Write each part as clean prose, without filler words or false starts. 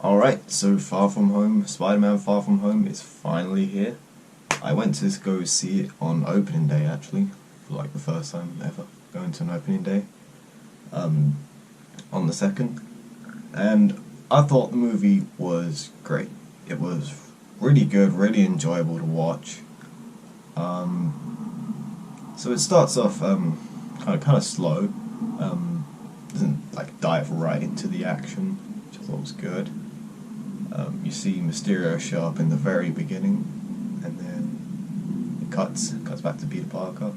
Alright, so Far From Home, Spider-Man Far From Home is finally here. I went to go see it on opening day actually, for like the first time ever going to an opening day, on the 2nd, and I thought the movie was great. It was really good, really enjoyable to watch. So it starts off kind of slow, doesn't like dive right into the action, which I thought was good. You see Mysterio show up in the very beginning, and then it cuts back to Peter Parker.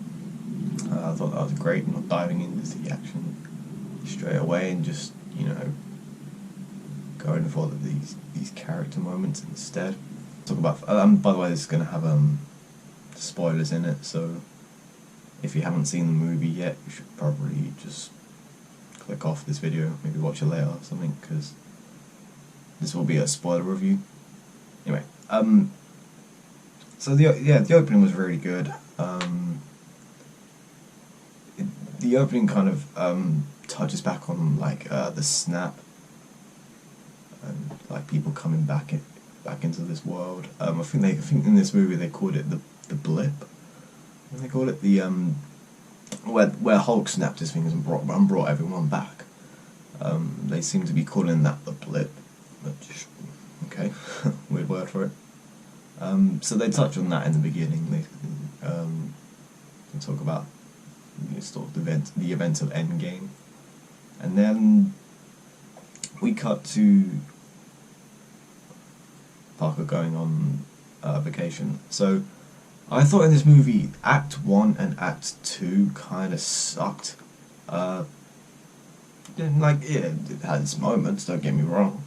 I thought that was great, not diving into the action straight away and just, going for these character moments instead. Talk about. By the way, this is going to have spoilers in it, so if you haven't seen the movie yet, you should probably just click off this video, maybe watch it later or something, because this will be a spoiler review. Anyway, so the opening was really good. The opening kind of touches back on like the snap and like people coming back into this world. I think in this movie they called it the blip. And they call it the where Hulk snapped his fingers and brought everyone back. They seem to be calling that the blip. Which, okay, weird word for it. So they touch on that in the beginning. They talk about sort of the events of Endgame, and then we cut to Parker going on vacation. So I thought in this movie, Act 1 and Act 2 kind of sucked. It had its moments, don't get me wrong.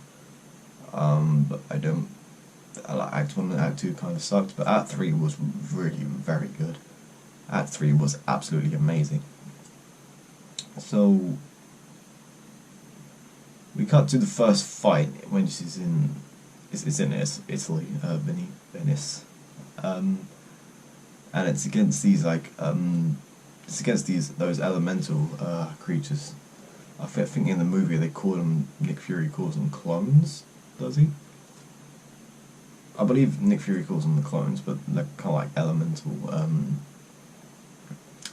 But I like Act 1 and Act 2 kind of sucked, but Act 3 was really very good. Act 3 was absolutely amazing. So we cut to the first fight, which is in Italy, Venice, and it's against these those elemental creatures. I think in the movie they call them, Nick Fury calls them clones, does he? I believe Nick Fury calls them the clones, but they're kind of like elemental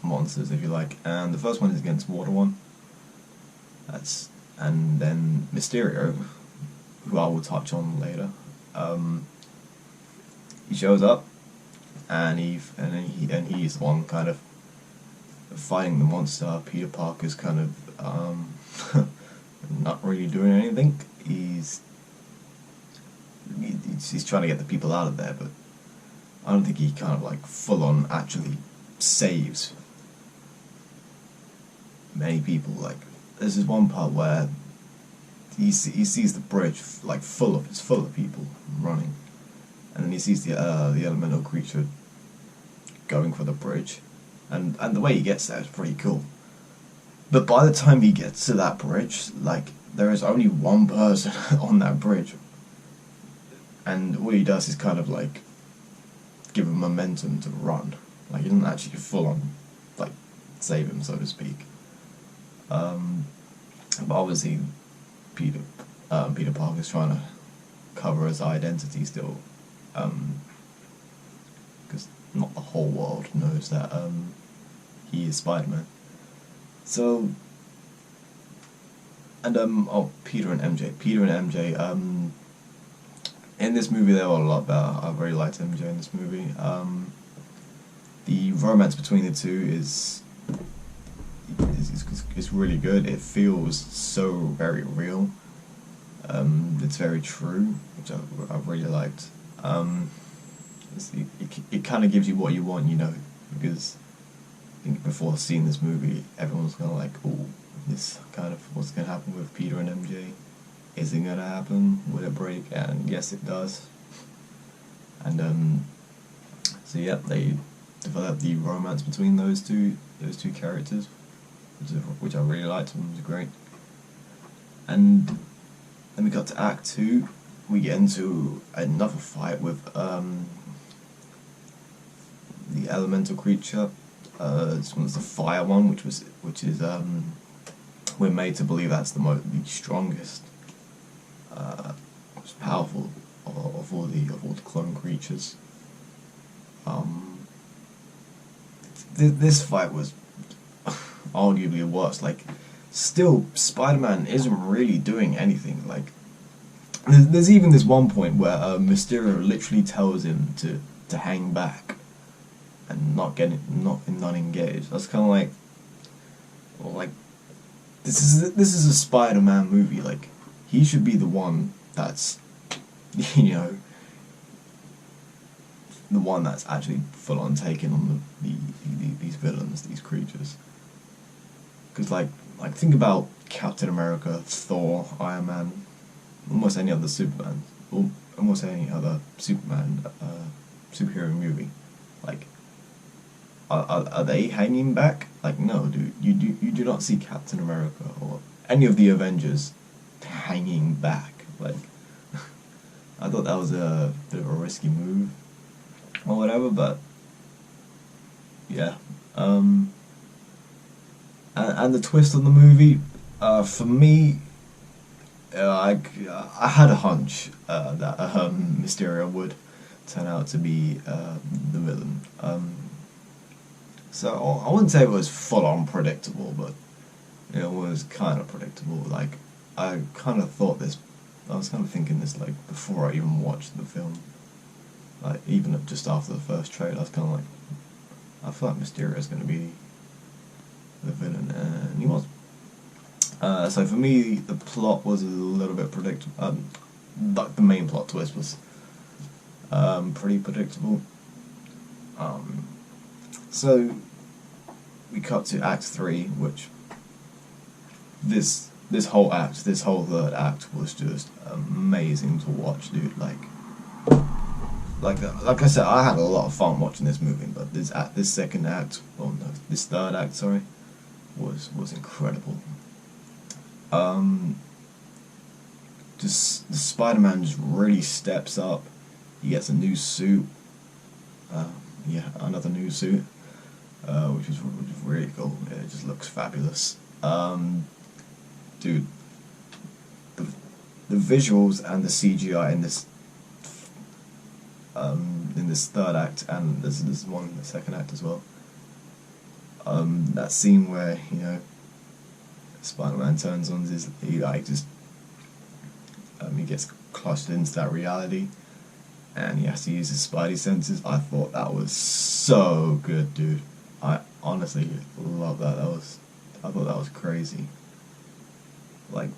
monsters, if you like. And the first one is against Water One. And then Mysterio, who I will touch on later. He shows up, and he's the one kind of fighting the monster. Peter Parker's kind of not really doing anything. He's trying to get the people out of there, but I don't think he kind of like full on actually saves many people. Like, there's this one part where he sees the bridge like full of people running, and then he sees the elemental creature going for the bridge, and the way he gets there is pretty cool. But by the time he gets to that bridge, like, there is only one person on that bridge, and all he does is kind of like give him momentum to run. Like, he doesn't actually full on like save him, so to speak. But obviously Peter Parker's trying to cover his identity still, because not the whole world knows that he is Spider-Man. So, and Peter and MJ. In this movie they were a lot better. I really liked MJ in this movie. The romance between the two is really good. It feels so very real. It's very true, which I really liked. It kind of gives you what you want, because I think before seeing this movie, everyone's kind of like, oh, this kind of what's going to happen with Peter and MJ. Is it going to happen? Will it break? And yes, it does. And so yeah, they developed the romance between those two characters, which I really liked. It was great. And then we got to Act 2. We get into another fight with the elemental creature. This one's the fire one, which is we're made to believe that's the strongest of all the clone creatures. This fight was arguably worse. Like, still, Spider-Man isn't really doing anything. Like, there's even this one point where Mysterio literally tells him to hang back and not engage. That's kind of like, well, like, this is a Spider-Man movie. Like, he should be the one that's, you know, the one that's actually full on taking on these villains, these creatures. Because like think about Captain America, Thor, Iron Man, almost any other Superman, or almost any other superhero movie. Like, are they hanging back? Like, no, dude. You do not see Captain America or any of the Avengers hanging back. Like, I thought that was a bit of a risky move or whatever, but yeah. And the twist on the movie, for me, I had a hunch that Mysterio would turn out to be the villain. So I wouldn't say it was full on predictable, but it was kind of predictable. Like, I kind of thought this. I was kind of thinking this like before I even watched the film. Like, even just after the first trailer, I was kind of like, I feel like Mysterio's going to be the villain, and he was. So for me, the plot was a little bit predictable. Like, the main plot twist was pretty predictable. So we cut to Act 3, which this whole third act was just amazing to watch, dude. Like I said, I had a lot of fun watching this movie, but this second act, oh no, this third act, sorry, was incredible. Just the Spider-Man just really steps up. He gets a new suit. Another new suit, which is really cool. Yeah, it just looks fabulous. Dude, the visuals and the CGI in this third act, and there's one in the second act as well. That scene where, you know, Spider-Man turns on he gets clutched into that reality, and he has to use his Spidey senses. I thought that was so good, dude. I honestly love that. I thought that was crazy. Like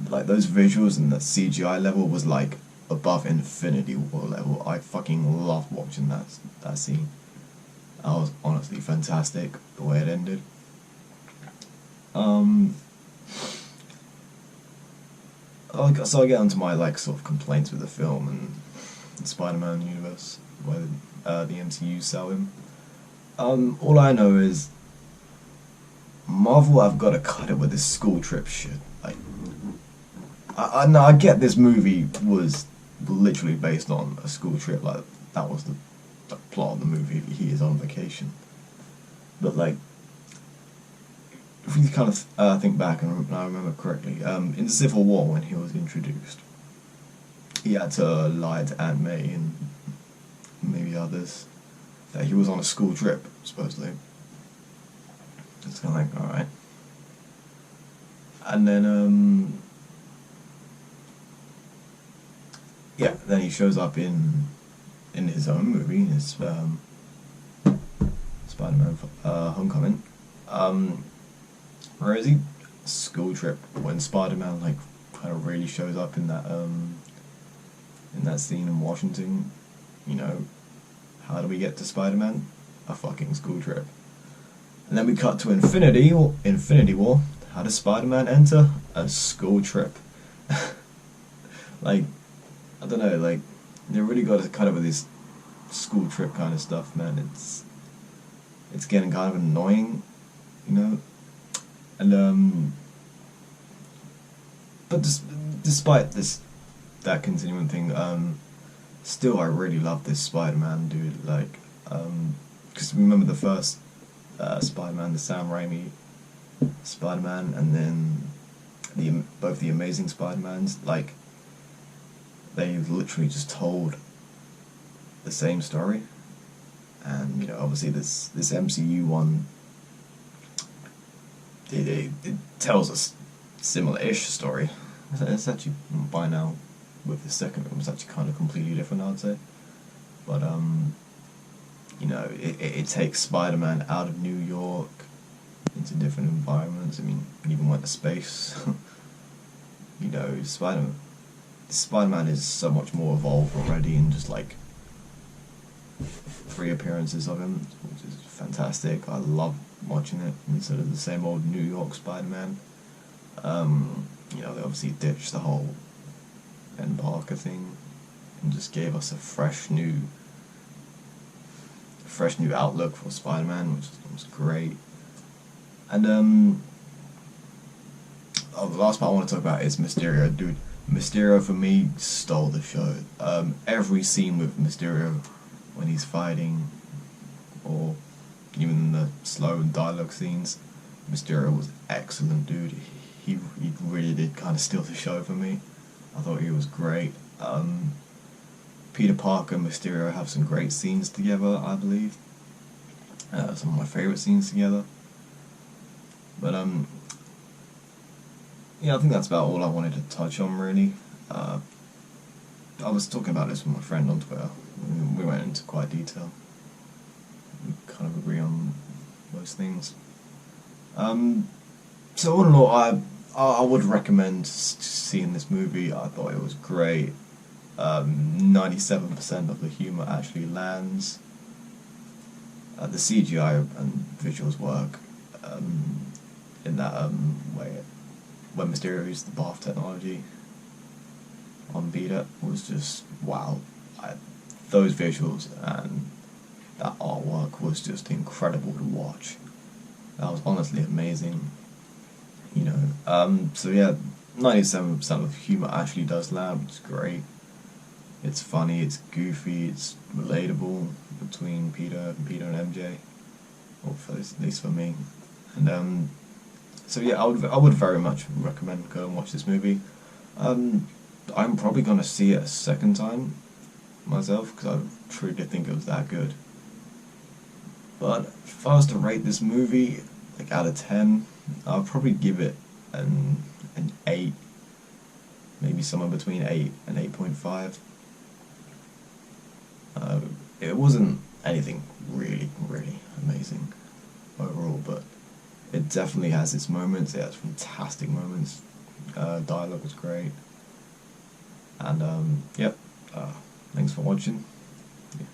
those visuals and the CGI level was like above Infinity War level. I fucking loved watching that scene. That was honestly fantastic, the way it ended. So I get onto my like sort of complaints with the film and the Spider-Man universe, where the MCU sell him. All I know is Marvel have got to cut it with this school trip shit. Like, I get this movie was literally based on a school trip. Like, that was the plot of the movie. He is on vacation, but like, if we kind of think back, and I remember correctly, in the Civil War when he was introduced, he had to lie to Aunt May and maybe others that he was on a school trip, supposedly. It's kind of like, alright. And then, then he shows up in his own movie, his Spider-Man Homecoming. Where is he? School trip. When Spider-Man like kind of really shows up in that scene in Washington, you know, how do we get to Spider-Man? A fucking school trip. And then we cut to Infinity War. How does Spider-Man enter? A school trip. Like, I don't know, like, they really got to cut it with this school trip kind of stuff, man. It's getting kind of annoying, you know. And but despite that continuing thing, still I really love this Spider-Man, dude. Like, because remember the first Spider-Man, the Sam Raimi Spider-Man, and then both the Amazing Spider-Mans. Like, they've literally just told the same story, and obviously this MCU one, it tells us similar-ish story. It's actually, by now, with the second one, it's actually kind of completely different, I'd say. But it takes Spider-Man out of New York into different environments. I mean, it even went to space. Spider-Man is so much more evolved already, and just like 3 appearances of him, which is fantastic. I love watching it instead of the same old New York Spider-Man. They obviously ditched the whole Ben Parker thing and just gave us a fresh new outlook for Spider-Man, which was great. And the last part I want to talk about is Mysterio. Dude, Mysterio for me stole the show. Every scene with Mysterio when he's fighting, or even the slow dialogue scenes, Mysterio was excellent, dude. He really did kind of steal the show for me. I thought he was great. Peter Parker and Mysterio have some great scenes together, I believe. Some of my favourite scenes together. But I think that's about all I wanted to touch on, really. I was talking about this with my friend on Twitter. We went into quite detail. We kind of agree on most things. So all in all, I would recommend seeing this movie. I thought it was great. 97% of the humour actually lands. The CGI and visuals work in that way. When Mysterio used the bath technology on Peter, was just wow. Those visuals and that artwork was just incredible to watch. That was honestly amazing. So yeah, 97% of humour actually does land, which is great. It's funny, it's goofy, it's relatable between Peter and MJ, or at least for me. And so yeah, I would very much recommend go and watch this movie. I'm probably gonna see it a second time myself, because I truly did think it was that good. But if I was to rate this movie like out of 10, I'll probably give it an 8, maybe somewhere between 8 and 8.5. It wasn't anything really amazing overall, but it definitely has its moments. It has fantastic moments. Dialogue was great. And yep, thanks for watching. Yeah.